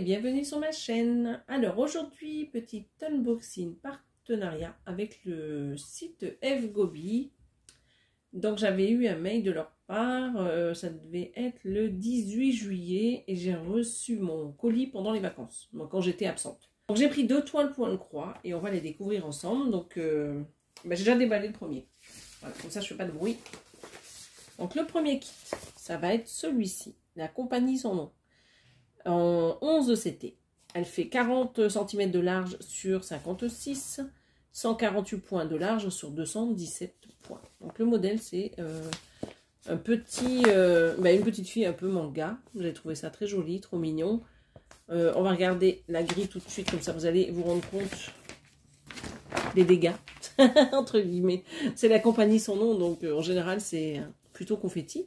bienvenue sur ma chaîne. Alors aujourd'hui, petit unboxing partenariat avec le site Fgobi. Donc j'avais eu un mail de leur part, ça devait être le 18 juillet et j'ai reçu mon colis pendant les vacances, donc quand j'étais absente. Donc j'ai pris 2 toiles point croix et on va les découvrir ensemble. Donc j'ai déjà déballé le premier. Voilà, comme ça je fais pas de bruit. Donc le premier kit, ça va être celui-ci, la compagnie sans nom. En 11 CT. Elle fait 40 cm de large sur 56, 148 points de large sur 217 points. Donc le modèle c'est un petit, une petite fille un peu manga. J'ai trouvé ça très joli, trop mignon. On va regarder la grille tout de suite, comme ça vous allez vous rendre compte des dégâts, entre guillemets. C'est la compagnie sans nom, donc en général c'est plutôt confetti.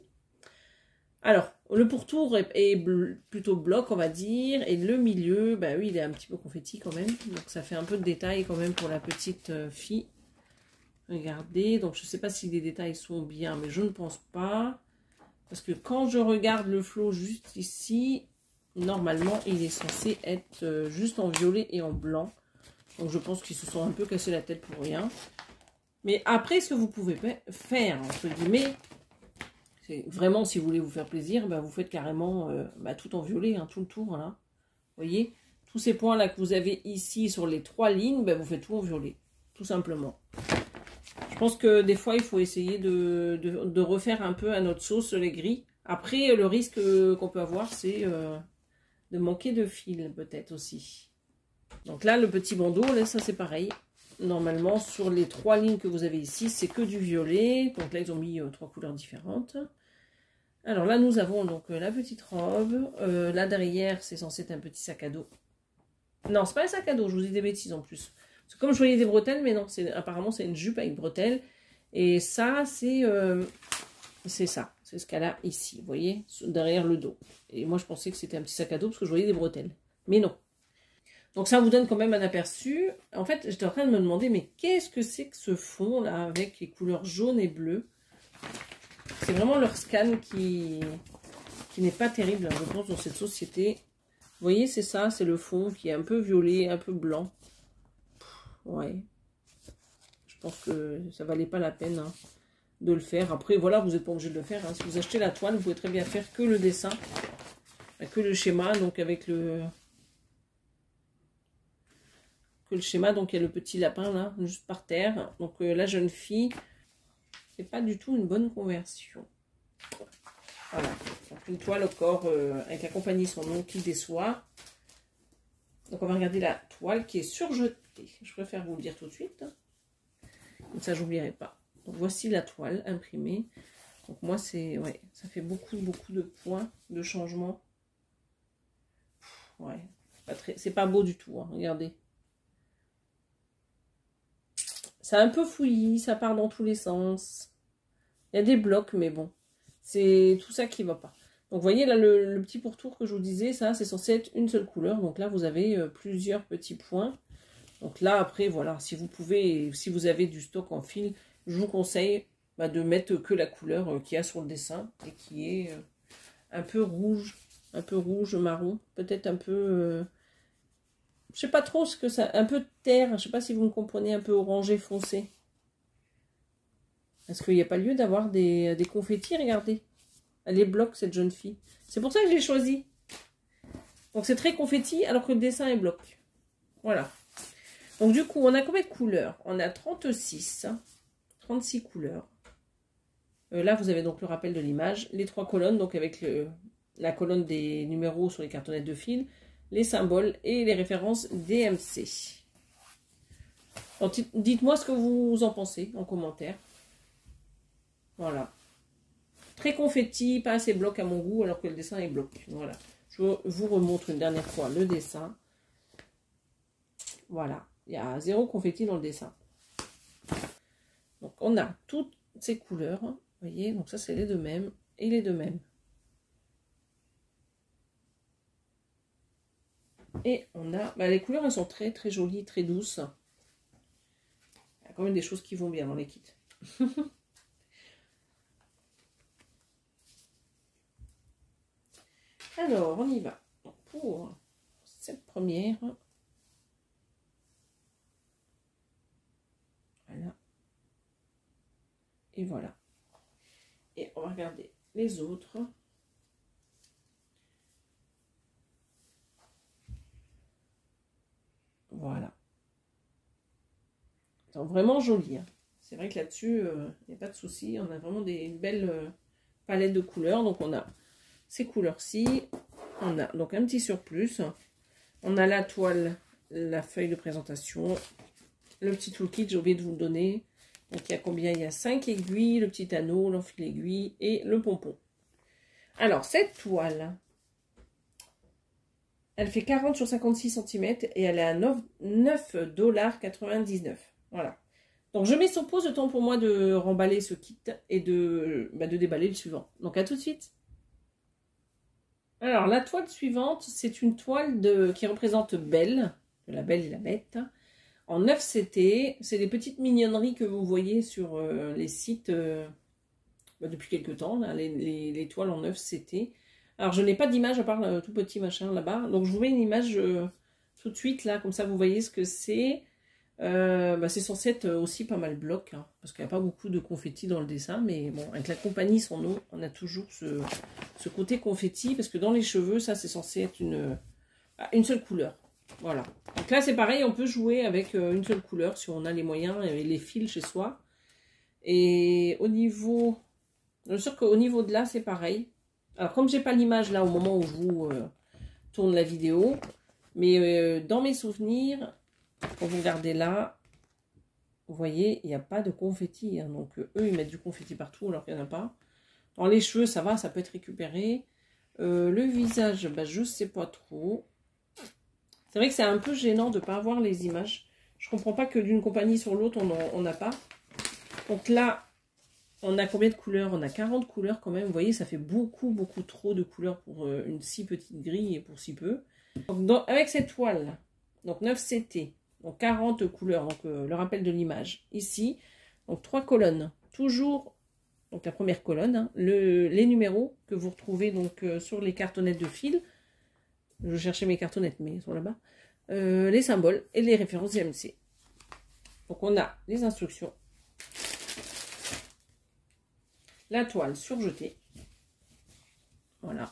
Alors, le pourtour est plutôt bloc, on va dire, et le milieu, bah oui, il est un petit peu confetti quand même, donc ça fait un peu de détail quand même pour la petite fille. Regardez, donc je ne sais pas si les détails sont bien, mais je ne pense pas, parce que quand je regarde le flot juste ici, normalement, il est censé être juste en violet et en blanc, donc je pense qu'ils se sont un peu cassé la tête pour rien. Mais après, ce que vous pouvez faire, entre guillemets, vraiment, si vous voulez vous faire plaisir, bah, vous faites carrément tout en violet, hein, tout le tour. Voilà. Vous voyez, tous ces points-là que vous avez ici sur les 3 lignes, bah, vous faites tout en violet, tout simplement. Je pense que des fois, il faut essayer de refaire un peu à notre sauce les gris. Après, le risque qu'on peut avoir, c'est de manquer de fil, peut-être aussi. Donc là, le petit bandeau, là, ça c'est pareil. Normalement, sur les 3 lignes que vous avez ici, c'est que du violet. Donc là, ils ont mis 3 couleurs différentes. Alors là, nous avons donc la petite robe. Là, derrière, c'est censé être un petit sac à dos. Non, c'est pas un sac à dos, je vous dis des bêtises en plus. C'est comme je voyais des bretelles, mais non, apparemment, c'est une jupe avec bretelles. Et ça, c'est ça. C'est ce qu'elle a ici, vous voyez, derrière le dos. Et moi, je pensais que c'était un petit sac à dos parce que je voyais des bretelles. Mais non. Donc ça vous donne quand même un aperçu. En fait, j'étais en train de me demander, mais qu'est-ce que c'est que ce fond là avec les couleurs jaune et bleu? C'est vraiment leur scan qui n'est pas terrible, hein, je pense, dans cette société. Vous voyez, c'est ça, c'est le fond qui est un peu violet, un peu blanc. Ouais. Je pense que ça valait pas la peine hein, de le faire. Après, voilà, vous n'êtes pas obligé de le faire. Hein. Si vous achetez la toile, vous pouvez très bien faire que le dessin, que le schéma, donc avec le... schéma, donc il y a le petit lapin là, juste par terre. Donc la jeune fille, c'est pas du tout une bonne conversion. Voilà, donc une toile au corps avec la compagnie sans nom qui déçoit. Donc on va regarder la toile qui est surjetée. Je préfère vous le dire tout de suite. Comme ça, j'oublierai pas. Donc voici la toile imprimée. Donc moi, c'est... Ouais, ça fait beaucoup de points de changement. Ouais, c'est pas beau du tout, hein, regardez. C'est un peu fouillis, ça part dans tous les sens. Il y a des blocs, mais bon. C'est tout ça qui va pas. Donc, vous voyez, là, le petit pourtour que je vous disais, ça, c'est censé être une seule couleur. Donc là, vous avez plusieurs petits points. Donc là, après, voilà, si vous pouvez, si vous avez du stock en fil, je vous conseille de mettre que la couleur qu'il y a sur le dessin et qui est un peu rouge, marron, peut-être un peu... je sais pas trop ce que ça... Un peu terre, je sais pas si vous me comprenez, un peu orangé foncé. Est-ce qu'il n'y a pas lieu d'avoir des confettis? Regardez. Elle les bloque, cette jeune fille. C'est pour ça que j'ai choisi. Donc c'est très confetti, alors que le dessin est bloc. Voilà. Donc du coup, on a combien de couleurs? On a 36 couleurs. Là, vous avez donc le rappel de l'image. Les 3 colonnes, donc avec la colonne des numéros sur les cartonnettes de fil, les symboles et les références DMC. Dites-moi ce que vous en pensez en commentaire. Voilà. Très confetti, pas assez bloc à mon goût, alors que le dessin est bloc. Voilà. Je vous remontre une dernière fois le dessin. Voilà. Il y a 0 confetti dans le dessin. Donc, on a toutes ces couleurs. Vous voyez, donc ça, c'est les deux mêmes et les deux mêmes. Et on a... les couleurs, elles sont très, très jolies, très douces. Il y a quand même des choses qui vont bien dans les kits. Alors, on y va. Pour cette première. Voilà. Et voilà. Et on va regarder les autres. Voilà. C'est vraiment joli. Hein. C'est vrai que là-dessus, il n'y a pas de souci. On a vraiment une belle palette de couleurs. Donc on a ces couleurs-ci. On a donc un petit surplus. On a la toile, la feuille de présentation. Le petit toolkit, j'ai oublié de vous le donner. Donc il y a combien? Il y a 5 aiguilles, le petit anneau, l'enfil aiguille et le pompon. Alors cette toile, elle fait 40 sur 56 cm et elle est à 9,99 $. Voilà. Donc je mets sur pause le temps pour moi de remballer ce kit et de déballer le suivant. Donc à tout de suite. Alors la toile suivante, c'est une toile qui représente Belle, de la Belle et la Bête, en 9 CT. C'est des petites mignonneries que vous voyez sur les sites depuis quelques temps, là, les toiles en 9 CT. Alors je n'ai pas d'image à part le tout petit machin là-bas, donc je vous mets une image tout de suite là, comme ça vous voyez ce que c'est. C'est censé être aussi pas mal bloc, hein, parce qu'il n'y a pas beaucoup de confetti dans le dessin, mais bon, avec la compagnie Son Eau, on a toujours ce côté confetti, parce que dans les cheveux, ça c'est censé être une seule couleur. Voilà. Donc là c'est pareil, on peut jouer avec une seule couleur si on a les moyens et les fils chez soi. Et au niveau, je suis sûre qu'au niveau de là c'est pareil. Alors comme j'ai pas l'image là au moment où je vous tourne la vidéo, mais dans mes souvenirs, quand vous regardez là, vous voyez, il n'y a pas de confetti. Hein, donc eux, ils mettent du confetti partout alors qu'il n'y en a pas. Dans les cheveux, ça va, ça peut être récupéré. Le visage, je ne sais pas trop. C'est vrai que c'est un peu gênant de ne pas avoir les images. Je ne comprends pas que d'une compagnie sur l'autre, on n'a pas. Donc là, on a combien de couleurs? On a 40 couleurs quand même. Vous voyez, ça fait beaucoup, beaucoup trop de couleurs pour une si petite grille et pour si peu. Donc, avec cette toile, donc 9 CT. Donc 40 couleurs, donc le rappel de l'image ici. Donc 3 colonnes, toujours, donc la première colonne, hein, les numéros que vous retrouvez donc sur les cartonnettes de fil. Je cherchais mes cartonnettes, mais ils sont là-bas. Les symboles et les références IMC. Donc on a les instructions. La toile surjetée. Voilà.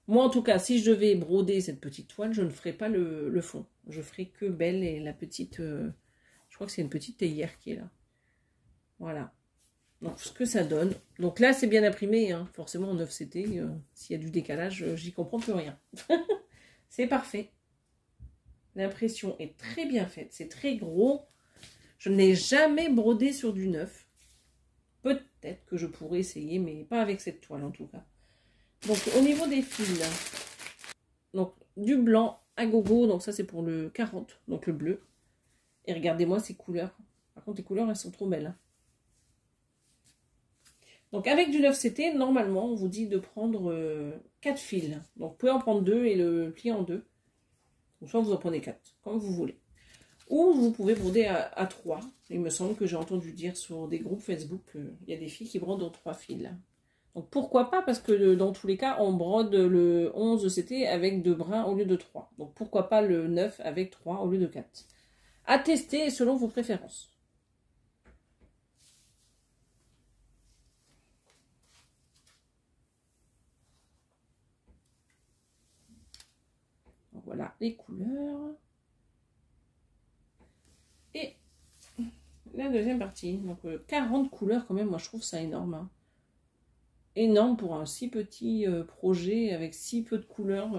Moi, en tout cas, si je devais broder cette petite toile, je ne ferai pas le fond. Je ferai que Belle et la petite... je crois que c'est une petite théière qui est là. Voilà. Donc, ce que ça donne. Donc là, c'est bien imprimé. Hein. Forcément, en 9 CT, s'il y a du décalage, j'y comprends plus rien. C'est parfait. L'impression est très bien faite. C'est très gros. Je n'ai jamais brodé sur du neuf. Peut-être que je pourrais essayer, mais pas avec cette toile en tout cas. Donc au niveau des fils, donc du blanc à gogo, donc ça c'est pour le 40, donc le bleu. Et regardez-moi ces couleurs. Par contre les couleurs elles sont trop belles. Hein. Donc avec du 9 CT, normalement on vous dit de prendre 4 fils. Donc vous pouvez en prendre 2 et le plier en 2. Ou soit vous en prenez 4, comme vous voulez. Ou vous pouvez broder à 3. Il me semble que j'ai entendu dire sur des groupes Facebook qu'il y a des filles qui brodent en 3 fils. Donc pourquoi pas, parce que dans tous les cas, on brode le 11 CT avec 2 brins au lieu de 3. Donc pourquoi pas le 9 avec 3 au lieu de 4. À tester selon vos préférences. Donc voilà les couleurs. Et la deuxième partie. Donc 40 couleurs quand même, moi je trouve ça énorme. Hein. Énorme pour un si petit projet avec si peu de couleurs.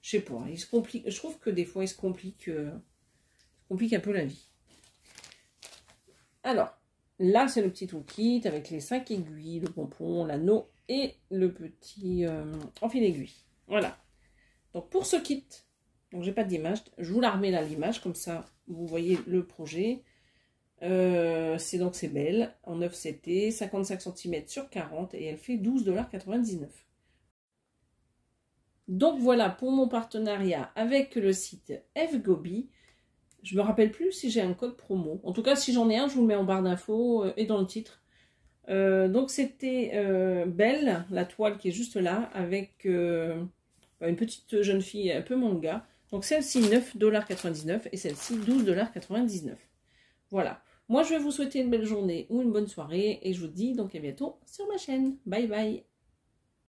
Je sais pas, il se complique. Je trouve que des fois il se complique un peu la vie. Alors, là c'est le petit toolkit avec les 5 aiguilles, le pompon, l'anneau et le petit enfil aiguille. Voilà. Donc pour ce kit, donc j'ai pas d'image, je vous la remets là l'image, comme ça vous voyez le projet. C'est Belle en 9 CT, 55 cm sur 40 et elle fait 12,99 $. Donc voilà pour mon partenariat avec le site Fgobi. Je me rappelle plus si j'ai un code promo. En tout cas, si j'en ai un, je vous le mets en barre d'infos et dans le titre. Donc c'était Belle, la toile qui est juste là, avec une petite jeune fille un peu manga. Donc celle-ci 9,99 $ et celle-ci 12,99 $. Voilà. Moi, je vais vous souhaiter une belle journée ou une bonne soirée et je vous dis donc à bientôt sur ma chaîne. Bye bye.